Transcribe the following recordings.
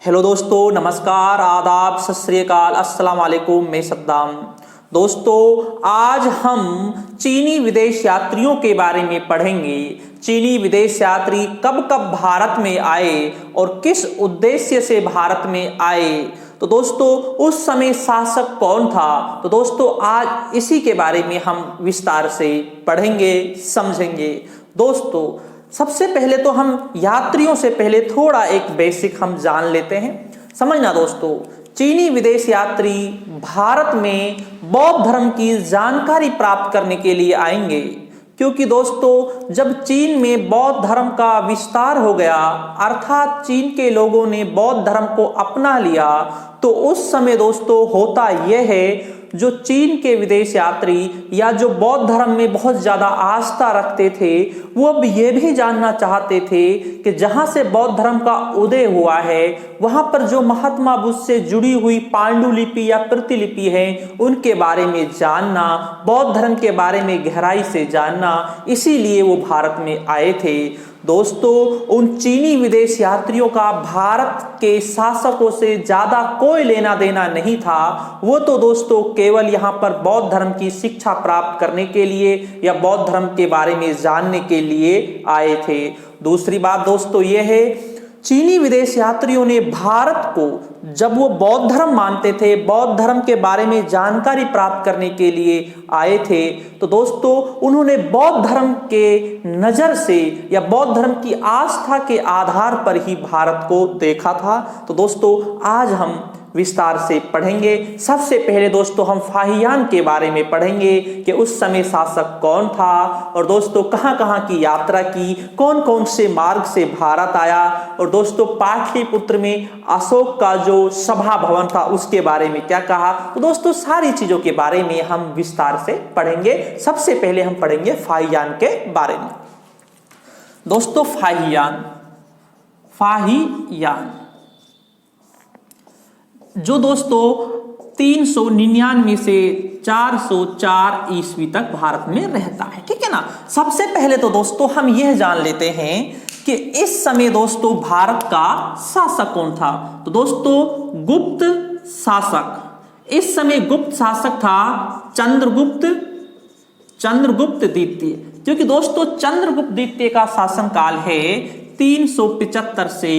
Hello दोस्तों, नमस्कार, आदाब, सत श्री अकाल, अस्सलाम वालेकुम। मैं सद्दाम। दोस्तों, आज हम चीनी विदेश यात्रियों के बारे में पढ़ेंगे। चीनी विदेश यात्री कब कब भारत में आए और किस उद्देश्य से भारत में आए। तो दोस्तों, उस समय शासक कौन था। तो दोस्तों, आज इसी के बारे में हम विस्तार से पढ़ेंगे, समझेंगे। दोस्तों, सबसे पहले तो हम यात्रियों से पहले थोड़ा एक बेसिक हम जान लेते हैं। समझना दोस्तों, चीनी विदेश यात्री भारत में बौद्ध धर्म की जानकारी प्राप्त करने के लिए आएंगे, क्योंकि दोस्तों जब चीन में बौद्ध धर्म का विस्तार हो गया, अर्थात चीन के लोगों ने बौद्ध धर्म को अपना लिया, तो उस समय दोस्तों होता यह है, जो चीन के विदेश यात्री या जो बौद्ध धर्म में बहुत ज्यादा आस्था रखते थे, वो अब ये भी जानना चाहते थे कि जहां से बौद्ध धर्म का उदय हुआ है, वहां पर जो महात्मा बुद्ध से जुड़ी हुई पांडुलिपि या प्रतिलिपि है, उनके बारे में जानना, बौद्ध धर्म के बारे में गहराई से जानना, इसीलिए वो भारत में आए थे। दोस्तों, उन चीनी विदेश यात्रियों का भारत के शासकों से ज्यादा कोई लेना देना नहीं था। वो तो दोस्तों केवल यहाँ पर बौद्ध धर्म की शिक्षा प्राप्त करने के लिए या बौद्ध धर्म के बारे में जानने के लिए आए थे। दूसरी बात दोस्तों ये है, चीनी विदेश यात्रियों ने भारत को, जब वो बौद्ध धर्म मानते थे, बौद्ध धर्म के बारे में जानकारी प्राप्त करने के लिए आए थे, तो दोस्तों उन्होंने बौद्ध धर्म के नजर से या बौद्ध धर्म की आस्था के आधार पर ही भारत को देखा था। तो दोस्तों आज हम विस्तार से पढ़ेंगे। सबसे पहले दोस्तों हम फाहियान के बारे में पढ़ेंगे कि उस समय शासक कौन था और दोस्तों कहां कहां की यात्रा की, कौन कौन से मार्ग से भारत आया, और दोस्तों पाटलिपुत्र में अशोक का जो सभा भवन था उसके बारे में क्या कहा। तो दोस्तों सारी चीजों के बारे में हम विस्तार से पढ़ेंगे। सबसे पहले हम पढ़ेंगे फाहियान के बारे में। दोस्तों फाहियान जो दोस्तों 399 से 404 ईस्वी तक भारत में रहता है, ठीक है ना। सबसे पहले तो दोस्तों हम यह जान लेते हैं कि इस समय दोस्तों भारत का शासक कौन था। तो दोस्तों गुप्त शासक, इस समय गुप्त शासक था चंद्रगुप्त द्वितीय, क्योंकि दोस्तों चंद्रगुप्त द्वितीय का शासन काल है 375 से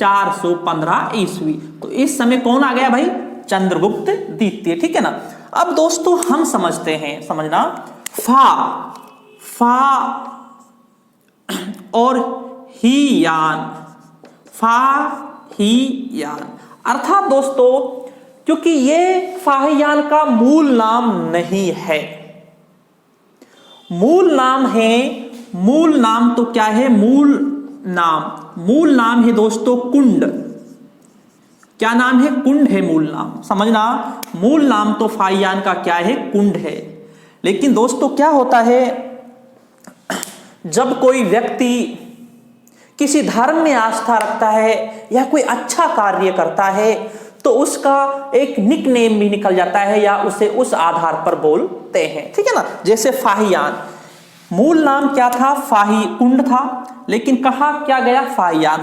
415 ईस्वी। तो इस समय कौन आ गया भाई? चंद्रगुप्त द्वितीय, ठीक है ना। अब दोस्तों हम समझते हैं, समझना, फा और हियान, अर्थात दोस्तों क्योंकि ये फाहियान का मूल नाम नहीं है, मूल नाम तो क्या है? मूल नाम है दोस्तों कुंड। क्या नाम है? कुंड है मूल नाम। समझना, मूल नाम तो फाहियान का क्या है? कुंड है। लेकिन दोस्तों क्या होता है, जब कोई व्यक्ति किसी धर्म में आस्था रखता है या कोई अच्छा कार्य करता है, तो उसका एक निक नेम भी निकल जाता है या उसे उस आधार पर बोलते हैं, ठीक है ना। जैसे फाहियान, मूल नाम क्या था? फाही, कुंड था, लेकिन कहा क्या गया? फाहियान।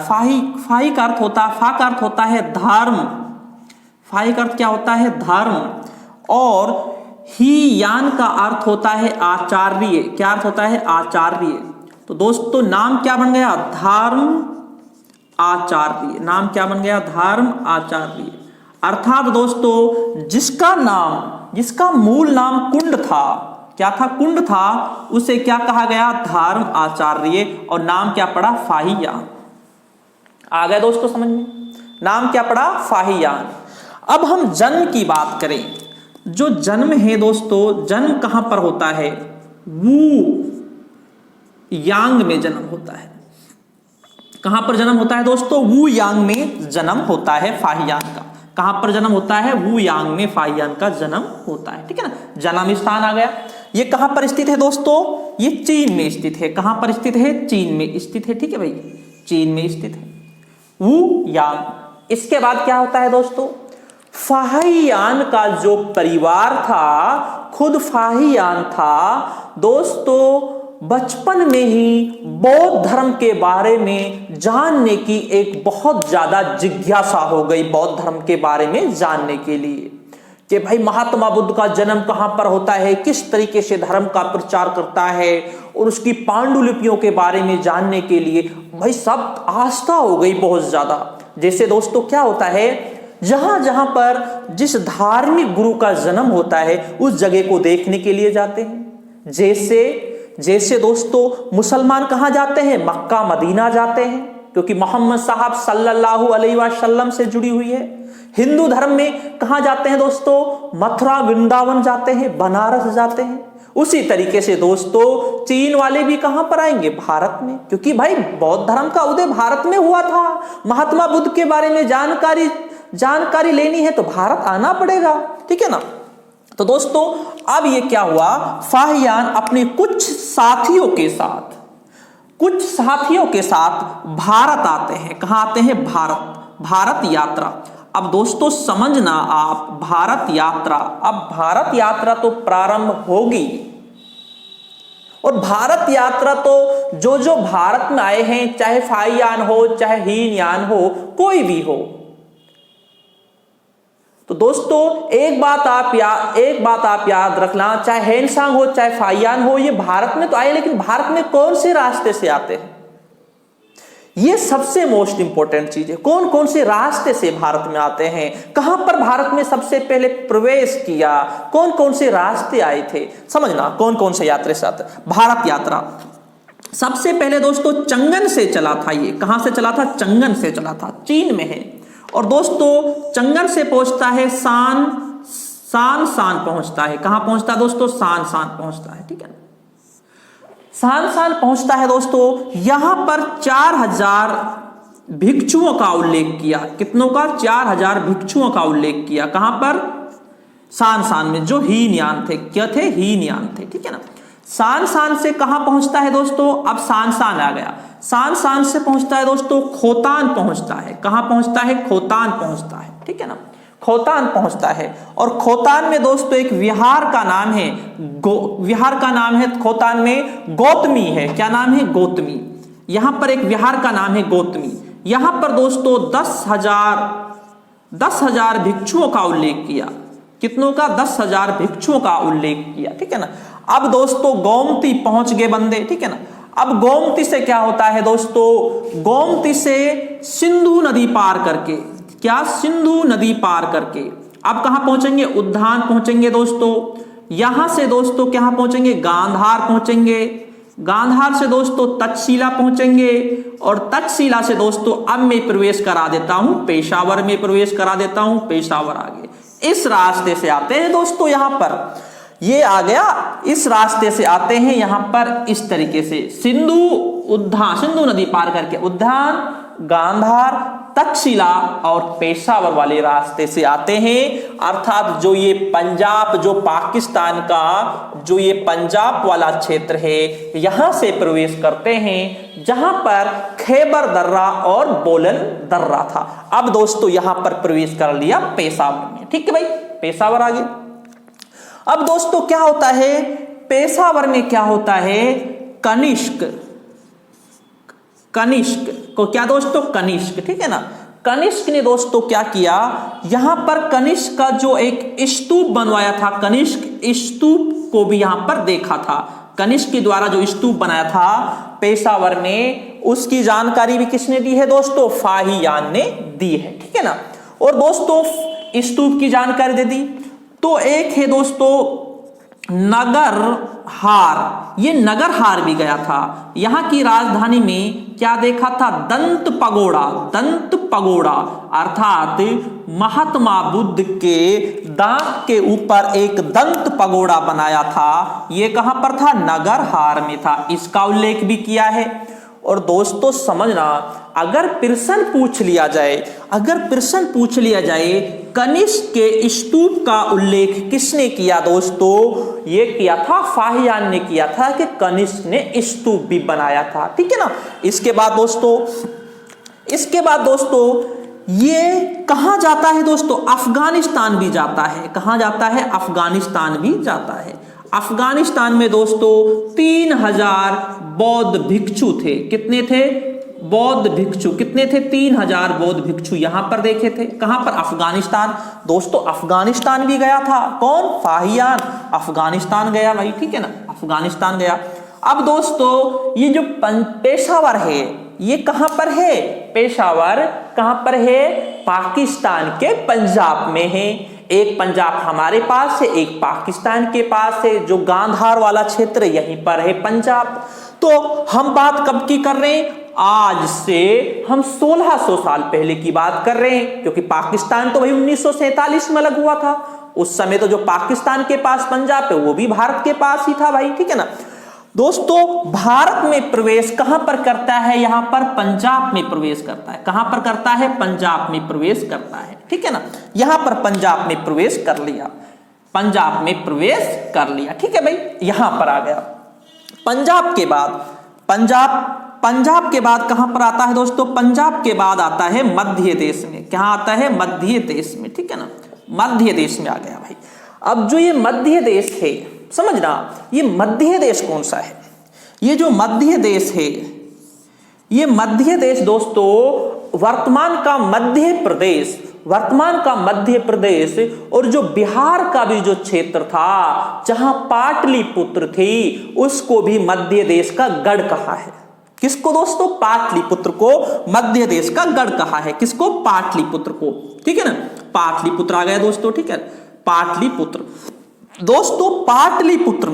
फाही का अर्थ होता है, फा का अर्थ होता है धर्म, फाही का अर्थ क्या होता है? धर्म। और हियान का अर्थ होता है आचार्य। क्या अर्थ होता है? आचार्य। तो दोस्तों नाम क्या बन गया? धर्म आचार्य। नाम क्या बन गया? धर्म आचार्य। अर्थात दोस्तों जिसका मूल नाम कुंड था, क्या था? कुंड था, उसे क्या कहा गया? धर्म आचार्य। और नाम क्या पड़ा? फाहियान। आ गया दोस्तों समझ में? नाम क्या पड़ा? फाहियान। अब हम जन्म की बात करें। जो जन्म है दोस्तों, जन्म कहां पर होता है? वू यांग में जन्म होता है। कहां पर जन्म होता है दोस्तों? वू यांग में जन्म होता है फाहियान का। कहां पर जन्म होता है? वू यांग में फाहियान का जन्म होता है, ठीक है ना। जन्म स्थान आ गया। ये कहां पर स्थित है दोस्तों? ये चीन में स्थित है। कहां पर स्थित है? चीन में स्थित है, ठीक है भाई, चीन में स्थित है वू यांग। इसके बाद क्या होता है दोस्तों? फाहियान का जो परिवार था, खुद फाहियान था दोस्तों, बचपन में ही बौद्ध धर्म के बारे में जानने की एक बहुत ज्यादा जिज्ञासा हो गई, बौद्ध धर्म के बारे में जानने के लिए कि भाई महात्मा बुद्ध का जन्म कहां पर होता है, किस तरीके से धर्म का प्रचार करता है, और उसकी पांडुलिपियों के बारे में जानने के लिए भाई सब आस्था हो गई बहुत ज्यादा। जैसे दोस्तों क्या होता है, जहां जहां पर जिस धार्मिक गुरु का जन्म होता है उस जगह को देखने के लिए जाते हैं। जैसे दोस्तों मुसलमान कहां जाते हैं, मक्का मदीना जाते हैं, क्योंकि मोहम्मद साहब सल्लल्लाहु अलैहि वसल्लम से जुड़ी हुई है। हिंदू धर्म में कहां जाते हैं दोस्तों, मथुरा वृंदावन जाते हैं, बनारस जाते हैं। उसी तरीके से दोस्तों चीन वाले भी कहां पर आएंगे, भारत में, क्योंकि भाई बौद्ध धर्म का उदय भारत में हुआ था। महात्मा बुद्ध के बारे में जानकारी लेनी है तो भारत आना पड़ेगा, ठीक है ना। तो दोस्तों अब ये क्या हुआ, फाहियान अपने कुछ साथियों के साथ भारत आते हैं। कहां आते हैं, भारत यात्रा। अब दोस्तों समझना आप, भारत यात्रा तो प्रारंभ होगी, और भारत यात्रा तो जो भारत में आए हैं, चाहे फाहियान हो चाहे हीनयान हो, कोई भी हो, तो दोस्तों एक बात आप याद रखना, चाहे हेनसांग हो चाहे फाहियान हो, ये भारत में तो आए, लेकिन भारत में कौन से रास्ते से आते हैं, ये सबसे मोस्ट इंपॉर्टेंट चीज है। कौन कौन से रास्ते से भारत में आते हैं, कहां पर भारत में सबसे पहले प्रवेश किया, कौन कौन से रास्ते आए थे, समझना कौन कौन से यात्रा से आते। भारत यात्रा सबसे पहले दोस्तों चंगन से चला था। ये कहां से चला था, चंगन से चला था, चीन में है। और दोस्तों चंगन से पहुंचता है शान पहुंचता है। कहां पहुंचता है दोस्तों, शान पहुंचता है, ठीक है ना। शान पहुंचता है दोस्तों, यहां पर 4000 भिक्षुओं का उल्लेख किया। कितनों का, 4000 भिक्षुओं का उल्लेख किया। कहां पर, शान में, जो हीनयान थे, क्या थे, हीनयान थे, ठीक है ना। शान से कहां पहुंचता है दोस्तों, अब शान आ गया। शान से पहुंचता है दोस्तों, खोतान पहुंचता है। कहां पहुंचता है, खोतान पहुंचता है, ठीक है ना, खोतान पहुंचता है। और खोतान में दोस्तों एक विहार का नाम है, खोतान में गौतमी है। क्या नाम है, गौतमी। यहां पर एक विहार का नाम है गौतमी। यहां पर दोस्तों 10,000 भिक्षुओं का उल्लेख किया। कितनों का, 10,000 भिक्षुओं का उल्लेख किया, ठीक है ना। अब दोस्तों गोमती पहुंच गए बंदे, ठीक है ना। अब गोमती से क्या होता है दोस्तों, गोमती से सिंधु नदी पार करके, क्या, सिंधु नदी पार करके अब कहां पहुंचेंगे, उद्यान पहुंचेंगे दोस्तों। यहां से दोस्तों कहां पहुंचेंगे, गांधार पहुंचेंगे। गांधार से दोस्तों तक्षशिला पहुंचेंगे, और तक्षशिला से दोस्तों अब मैं प्रवेश करा देता हूं पेशावर में, पेशावर आगे इस रास्ते से आते हैं दोस्तों। यहां पर ये आ गया, इस रास्ते से आते हैं यहां पर, इस तरीके से सिंधु नदी पार करके उद्यान, गांधार, तक्षशिला और पेशावर वाले रास्ते से आते हैं। अर्थात जो ये पंजाब, जो पाकिस्तान का जो ये पंजाब वाला क्षेत्र है, यहां से प्रवेश करते हैं, जहां पर खैबर दर्रा और बोलन दर्रा था। अब दोस्तों यहां पर प्रवेश कर लिया पेशावर में, ठीक है भाई, पेशावर आगे। अब दोस्तों क्या होता है, पेशावर में क्या होता है, कनिष्क को, क्या दोस्तों, कनिष्क, ठीक है ना। कनिष्क ने दोस्तों क्या किया, यहां पर कनिष्क का जो एक स्तूप बनवाया था, कनिष्क स्तूप को भी यहां पर देखा था। कनिष्क के द्वारा जो स्तूप बनाया था पेशावर में, उसकी जानकारी भी किसने दी है दोस्तों, फाहियान ने दी है, ठीक है ना। और दोस्तों स्तूप की जानकारी दे दी। तो एक है दोस्तों नगरहार, ये नगरहार भी गया था। यहां की राजधानी में क्या देखा था, दंत पगोड़ा, अर्थात महात्मा बुद्ध के दांत के ऊपर एक दंत पगोड़ा बनाया था। ये कहां पर था, नगरहार में था। इसका उल्लेख भी किया है। और दोस्तों समझना, अगर प्रश्न पूछ लिया जाए कनिष्क के स्तूप का उल्लेख किसने किया दोस्तों, ये किया था फाहियान ने किया था, कि कनिष्क ने स्तूप भी बनाया था, ठीक है ना। इसके बाद दोस्तों ये कहां जाता है दोस्तों, अफगानिस्तान भी जाता है। कहां जाता है, अफगानिस्तान भी जाता है। अफगानिस्तान में दोस्तों 3000 बौद्ध भिक्षु थे। कितने थे? बौद्ध भिक्षु कितने थे? 3000 बौद्ध भिक्षु यहां पर देखे थे। कहां पर? अफगानिस्तान। दोस्तों अफगानिस्तान भी गया था कौन? फाहियान अफगानिस्तान गया भाई, ठीक है ना, अफगानिस्तान गया। अब दोस्तों ये जो पेशावर है ये कहां पर है? पेशावर कहां पर है? पाकिस्तान के पंजाब में है। एक पंजाब हमारे पास है, एक पाकिस्तान के पास है। जो गांधार वाला क्षेत्र यहीं पर है पंजाब। तो हम बात कब की कर रहे हैं? आज से हम 1600 साल पहले की बात कर रहे हैं, क्योंकि पाकिस्तान तो भाई 1947 में अलग हुआ था। उस समय तो जो पाकिस्तान के पास पंजाब है वो भी भारत के पास ही था भाई, ठीक है ना। दोस्तों भारत में प्रवेश कहां पर करता है? यहां पर पंजाब में प्रवेश करता है। कहां पर करता है? पंजाब में प्रवेश करता है, ठीक है ना। यहां पर पंजाब में प्रवेश कर लिया, पंजाब में प्रवेश कर लिया, ठीक है भाई, यहां पर आ गया। पंजाब के बाद पंजाब के बाद कहां पर आता है दोस्तों? पंजाब के बाद आता है मध्य देश में। कहां आता है? मध्य देश में, ठीक है ना, मध्य देश में आ गया भाई। अब जो ये मध्य देश है, समझना, ये मध्य देश कौन सा है? ये जो मध्य देश है, ये मध्य देश दोस्तों वर्तमान का मध्य प्रदेश और जो बिहार का भी जो क्षेत्र था जहां पाटलिपुत्र थी उसको भी मध्य देश का गढ़ कहा है। किसको दोस्तों? पाटलिपुत्र को मध्य देश का गढ़ कहा है। किसको? पाटलिपुत्र को, ठीक है ना। पाटलिपुत्र आ गया दोस्तों, ठीक है, पाटलिपुत्र। दोस्तों पाटलिपुत्र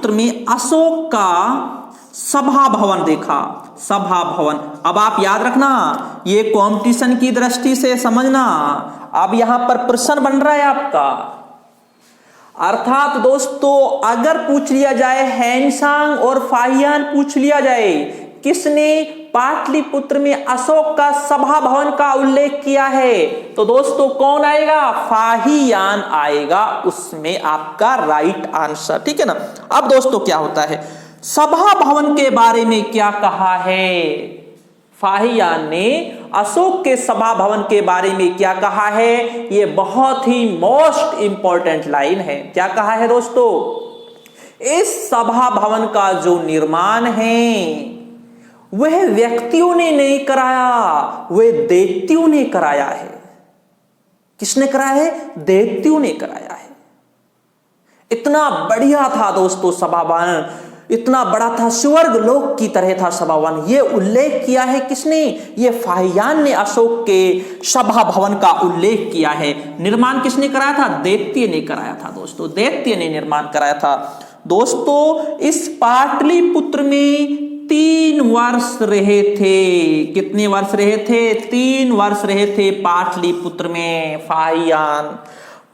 में अशोक का सभा भवन देखा, सभा भवन। अब आप याद रखना, ये कंपटीशन की दृष्टि से समझना। अब यहां पर प्रश्न बन रहा है आपका, अर्थात दोस्तों अगर पूछ लिया जाए हैनसांग और फाहियान पूछ लिया जाए, किसने पाटलिपुत्र में अशोक का सभा भवन का उल्लेख किया है, तो दोस्तों कौन आएगा? फाहियान आएगा उसमें आपका राइट आंसर, ठीक है ना। अब दोस्तों क्या होता है, सभा भवन के बारे में क्या कहा है? फाहियान ने अशोक के सभा भवन के बारे में क्या कहा है? ये बहुत ही मोस्ट इंपॉर्टेंट लाइन है। क्या कहा है दोस्तों? इस सभा भवन का जो निर्माण है वह व्यक्तियों ने नहीं कराया, वह दैत्यों ने कराया है। किसने कराया है? दैत्यों ने कराया है। इतना बढ़िया था दोस्तों सभा भवन, इतना बड़ा था, स्वर्ग लोक की तरह था सभा भवन। ये उल्लेख किया है किसने? ये फाहियान ने अशोक के सभा भवन का उल्लेख किया है। निर्माण किसने कराया था? दैत्य ने कराया था दोस्तों, दैत्य ने निर्माण कराया था। दोस्तों इस पाटलिपुत्र में 3 वर्ष रहे थे। कितने वर्ष रहे थे? 3 वर्ष रहे थे पाटलिपुत्र में फाहियान।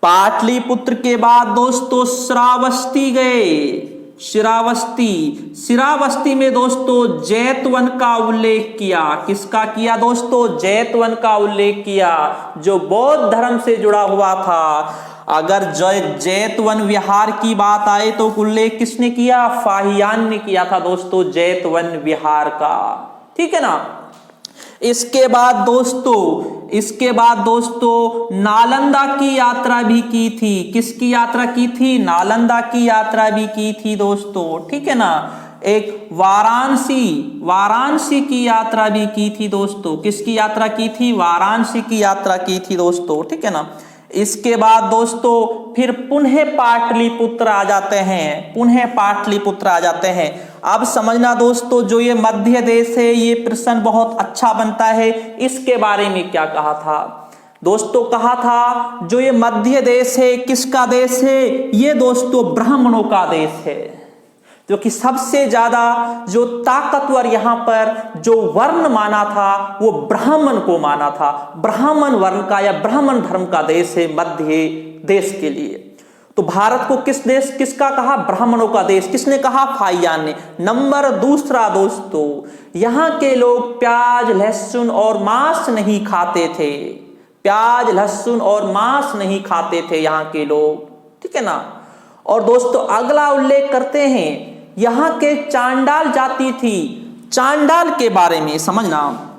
पाटलिपुत्र के बाद दोस्तों श्रावस्ती गए। श्रावस्ती में दोस्तों जैतवन का उल्लेख किया। किसका किया दोस्तों? जैतवन का उल्लेख किया, जो बौद्ध धर्म से जुड़ा हुआ था। अगर जैतवन विहार की बात आए तो उल्लेख किसने किया? फाहियान ने किया था दोस्तों जैतवन विहार का, ठीक है ना। इसके बाद दोस्तों नालंदा की यात्रा भी की थी। किसकी यात्रा की थी? नालंदा की यात्रा भी की थी दोस्तों, ठीक है ना। एक वाराणसी की यात्रा भी की थी दोस्तों। किसकी यात्रा की थी? वाराणसी की यात्रा की थी दोस्तों, ठीक है ना। इसके बाद दोस्तों फिर पुनः पाटलिपुत्र आ जाते हैं। अब समझना दोस्तों, जो ये मध्य देश है ये प्रश्न बहुत अच्छा बनता है। इसके बारे में क्या कहा था दोस्तों? कहा था जो ये मध्य देश है किसका देश है? ये दोस्तों ब्राह्मणों का देश है, जो कि सबसे ज्यादा जो ताकतवर यहां पर जो वर्ण माना था वो ब्राह्मण को माना था। ब्राह्मण वर्ण का या ब्राह्मण धर्म का देश है मध्य देश के लिए। तो भारत को किसका कहा? ब्राह्मणों का देश। किसने कहा? फाहियान ने। नंबर दूसरा दोस्तों, यहां के लोग प्याज लहसुन और मांस नहीं खाते थे। प्याज लहसुन और मांस नहीं खाते थे यहाँ के लोग, ठीक है ना। और दोस्तों अगला उल्लेख करते हैं, यहां के चांडाल जाति थी। चांडाल के बारे में समझना,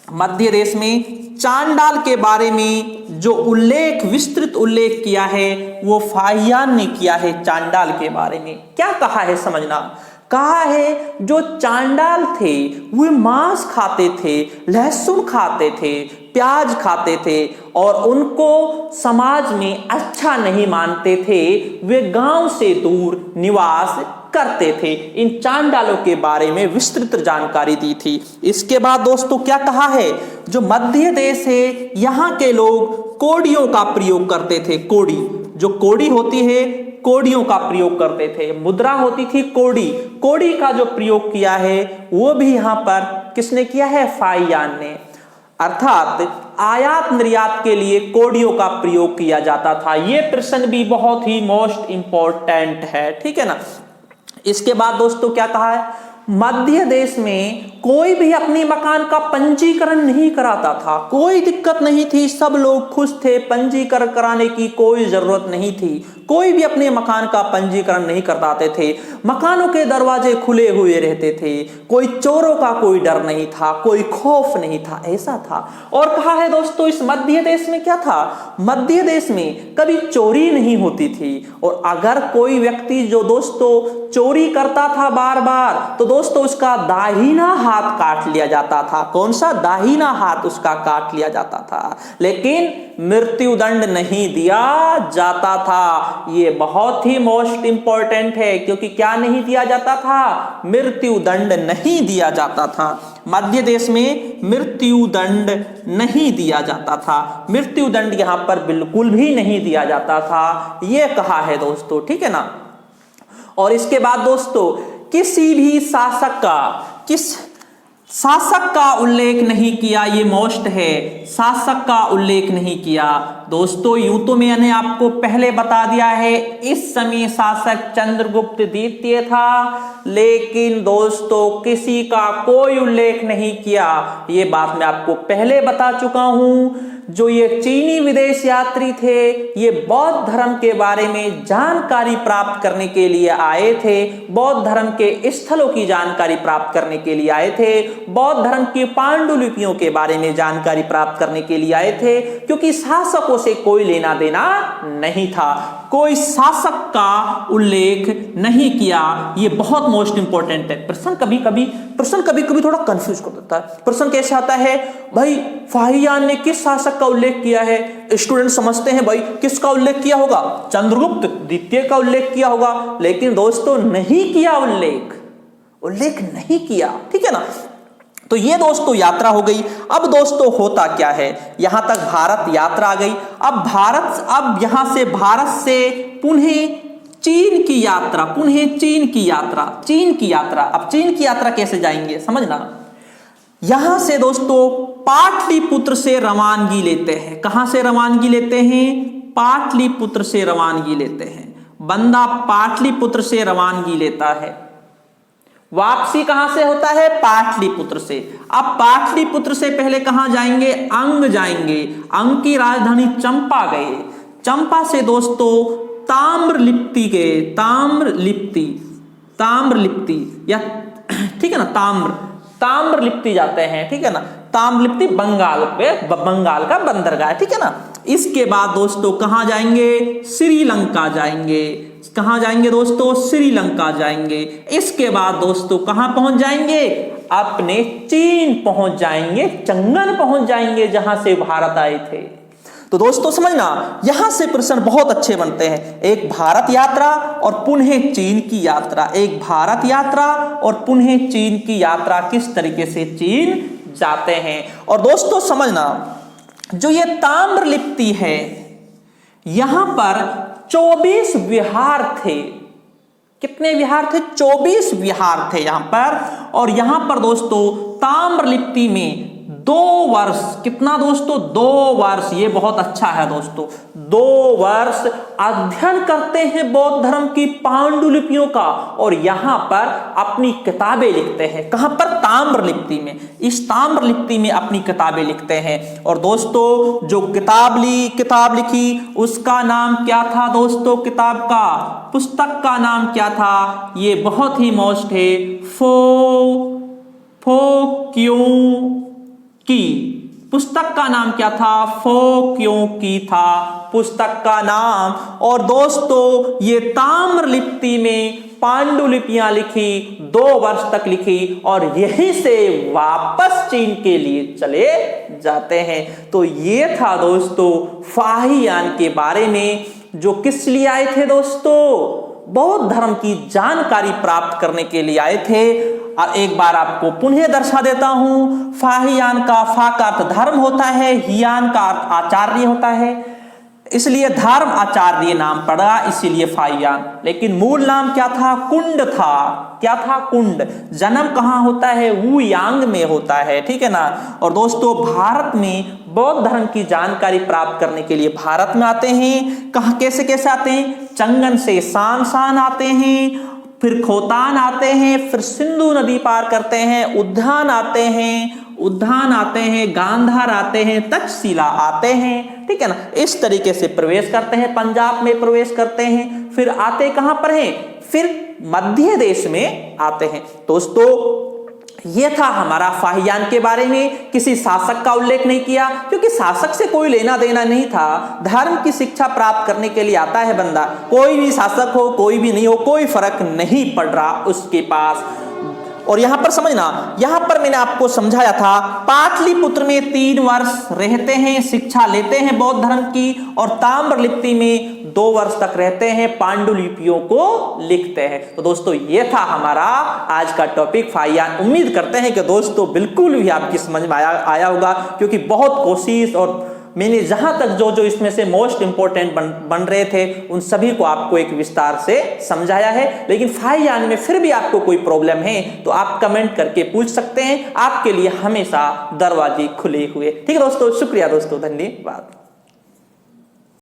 मध्य देश में चांडाल के बारे में जो उल्लेख, विस्तृत उल्लेख किया है वो फाहियान ने किया है। चांडाल के बारे में क्या कहा है समझना। कहा है जो चांडाल थे वे मांस खाते थे, लहसुन खाते थे, प्याज खाते थे और उनको समाज में अच्छा नहीं मानते थे। वे गांव से दूर निवास करते थे। इन चांडालों के बारे में विस्तृत जानकारी दी थी। इसके बाद दोस्तों क्या कहा है, जो मध्य देश है यहाँ के लोग कोड़ियों का प्रयोग करते थे। कोड़ी, जो कोड़ी होती है, कोड़ियों का प्रयोग करते थे। मुद्रा होती थी कोड़ी, कोड़ी का जो प्रयोग किया है वो भी यहां पर किसने किया है, फाहियान ने। अर्थात आयात निर्यात के लिए कोड़ियों का प्रयोग किया जाता था। यह प्रश्न भी बहुत ही मोस्ट इंपॉर्टेंट है, ठीक है ना। इसके बाद दोस्तों क्या कहा है, मध्य देश में कोई भी अपनी मकान का पंजीकरण नहीं कराता था। कोई दिक्कत नहीं थी, सब लोग खुश थे, पंजीकरण कराने की कोई जरूरत नहीं थी। कोई भी अपने मकान का पंजीकरण नहीं करवाते थे। मकानों के दरवाजे खुले हुए रहते थे। कोई चोरों का कोई डर नहीं था, कोई खौफ नहीं था, ऐसा था। और कहा है दोस्तों इस मध्य देश में क्या था, मध्य देश में कभी चोरी नहीं होती थी। और अगर कोई व्यक्ति जो दोस्तों चोरी करता था बार बार, तो दोस्तों उसका दाहिना हाथ काट लिया जाता था। कौन सा, दाहिना हाथ उसका काट लिया जाता था, लेकिन मृत्यु दंड नहीं दिया जाता था। ये बहुत ही मोस्ट इंपॉर्टेंट है, क्योंकि क्या नहीं दिया जाता था, मृत्यु दंड नहीं दिया जाता था। मध्य देश में मृत्यु दंड नहीं दिया जाता था। मृत्यु दंड यहां पर बिल्कुल भी नहीं दिया जाता था, यह कहा है दोस्तों, ठीक है ना। और इसके बाद दोस्तों किसी भी शासक का, किस शासक का उल्लेख नहीं किया, ये मोस्ट है, शासक का उल्लेख नहीं किया। दोस्तों यूं तो मैंने आपको पहले बता दिया है इस समय शासक चंद्रगुप्त द्वितीय था, लेकिन दोस्तों किसी का कोई उल्लेख नहीं किया। ये बात मैं आपको पहले बता चुका हूं। जो ये चीनी विदेश यात्री थे ये बौद्ध धर्म के बारे में जानकारी प्राप्त करने के लिए आए थे। बौद्ध धर्म के स्थलों की जानकारी प्राप्त करने के लिए आए थे। बौद्ध धर्म की पांडुलिपियों के बारे में जानकारी प्राप्त करने के लिए आए थे, क्योंकि शासकों से कोई लेना देना नहीं था। कोई शासक का उल्लेख नहीं किया। ये बहुत मोस्ट इंपॉर्टेंट है। प्रश्न कभी कभी थोड़ा कंफ्यूज कर देता है। प्रश्न कैसे आता है, भाई फाहियान ने किस शासक का उल्लेख किया है। स्टूडेंट समझते हैं भाई किसका उल्लेख किया होगा, चंद्रगुप्त द्वितीय का उल्लेख किया होगा, लेकिन दोस्तों नहीं किया, उल्लेख नहीं किया, ठीक है ना। तो ये दोस्तों यात्रा हो गई। अब दोस्तों होता क्या है, यहां तक भारत यात्रा आ गई। अब यहां से भारत से पुनः चीन की यात्रा, चीन की यात्रा। अब चीन की यात्रा कैसे जाएंगे समझना। यहां से दोस्तों पाटलिपुत्र से रवानगी लेते हैं। कहां से रवानगी लेते हैं, पाटलिपुत्र से रवानगी लेते हैं। बंदा पाटलिपुत्र से रवानगी लेता है। वापसी कहां से होता है, पाटलिपुत्र से। अब पाटलिपुत्र से पहले कहां जाएंगे, अंग जाएंगे। अंग की राजधानी चंपा गए। चंपा से दोस्तों ताम्रलिप्ति गए। ताम्रलिप्ति या ठीक है ना, ताम्रलिप्ति जाते हैं, ठीक है ना। ताम्रलिप्ति बंगाल का बंदरगाह, ठीक है ना। इसके बाद दोस्तों कहां जाएंगे, श्रीलंका जाएंगे। कहां जाएंगे दोस्तों, श्रीलंका जाएंगे। इसके बाद दोस्तों कहां पहुंच जाएंगे, अपने चीन पहुंच जाएंगे, चंगन पहुंच जाएंगे, जहां से भारत आए थे। तो दोस्तों समझना, यहां से प्रश्न बहुत अच्छे बनते हैं। एक भारत यात्रा और पुनः चीन की यात्रा, एक भारत यात्रा और पुनः चीन की यात्रा, किस तरीके से चीन जाते हैं। और दोस्तों समझना, जो ये ताम्रलिप्ति है यहां पर 24 विहार थे। कितने विहार थे, 24 विहार थे यहां पर। और यहां पर दोस्तों ताम्रलिप्ति में 2 वर्ष, कितना दोस्तों, 2 वर्ष, ये बहुत अच्छा है दोस्तों, 2 वर्ष अध्ययन करते हैं बौद्ध धर्म की पांडुलिपियों का, और यहां पर अपनी किताबें लिखते हैं। कहां पर, ताम्रलिप्ति में। इस ताम्रलिप्ति में अपनी किताबें लिखते हैं। और दोस्तों जो किताब लिखी उसका नाम क्या था दोस्तों, किताब का, पुस्तक का नाम क्या था, ये बहुत ही मोस्ट है, पुस्तक का नाम क्या था? फो क्यों की था पुस्तक का नाम। और दोस्तों ये ताम्रलिप्ति में पांडुलिपियां लिखी, 2 वर्ष तक लिखी और यहीं से वापस चीन के लिए चले जाते हैं। तो ये था दोस्तों फाहियान के बारे में, जो किस लिए आए थे दोस्तों? बौद्ध धर्म की जानकारी प्राप्त करने के लिए आए थे। और एक बार आपको पुनः दर्शा देता हूं, फाहियान का फा का अर्थ धर्म होता है, हियान का अर्थ आचार्य होता है, इसलिए धर्म आचार्य नाम पड़ा, इसीलिए फाहियान। लेकिन मूल नाम क्या था? कुंड था। क्या था? कुंड। जन्म कहां होता है? वू यांग में होता है, ठीक है ना। और दोस्तों भारत में बौद्ध धर्म की जानकारी प्राप्त करने के लिए भारत में आते हैं। कहां कैसे कैसे आते हैं? चंगन से शान आते हैं, फिर खोतान आते हैं, फिर सिंधु नदी पार करते हैं, उद्यान आते हैं, गांधार आते हैं, तक्षशिला आते हैं, ठीक है ना। इस तरीके से प्रवेश करते हैं, पंजाब में प्रवेश करते हैं, फिर आते कहां पर हैं? फिर मध्य देश में आते हैं। दोस्तों यह था हमारा फाहियान के बारे में। किसी शासक का उल्लेख नहीं किया, क्योंकि शासक से कोई लेना देना नहीं था। धर्म की शिक्षा प्राप्त करने के लिए आता है बंदा, कोई भी शासक हो कोई भी नहीं हो, कोई फर्क नहीं पड़ रहा उसके पास। और यहां पर समझना, यहां पर मैंने आपको समझाया था पाटलिपुत्र में 3 वर्ष रहते हैं, शिक्षा लेते हैं बौद्ध धर्म की, और ताम्रलिप्ति में 2 वर्ष तक रहते हैं, पांडुलिपियों को लिखते हैं। तो दोस्तों ये था हमारा आज का टॉपिक फाहियान। उम्मीद करते हैं कि दोस्तों बिल्कुल भी आपकी समझ में आया होगा, क्योंकि बहुत कोशिश और मैंने जहां तक जो इसमें से मोस्ट इंपोर्टेंट बन रहे थे उन सभी को आपको एक विस्तार से समझाया है। लेकिन फाहियान में फिर भी आपको कोई प्रॉब्लम है तो आप कमेंट करके पूछ सकते हैं, आपके लिए हमेशा दरवाजे खुले हुए। ठीक है दोस्तों, शुक्रिया दोस्तों, धन्यवाद।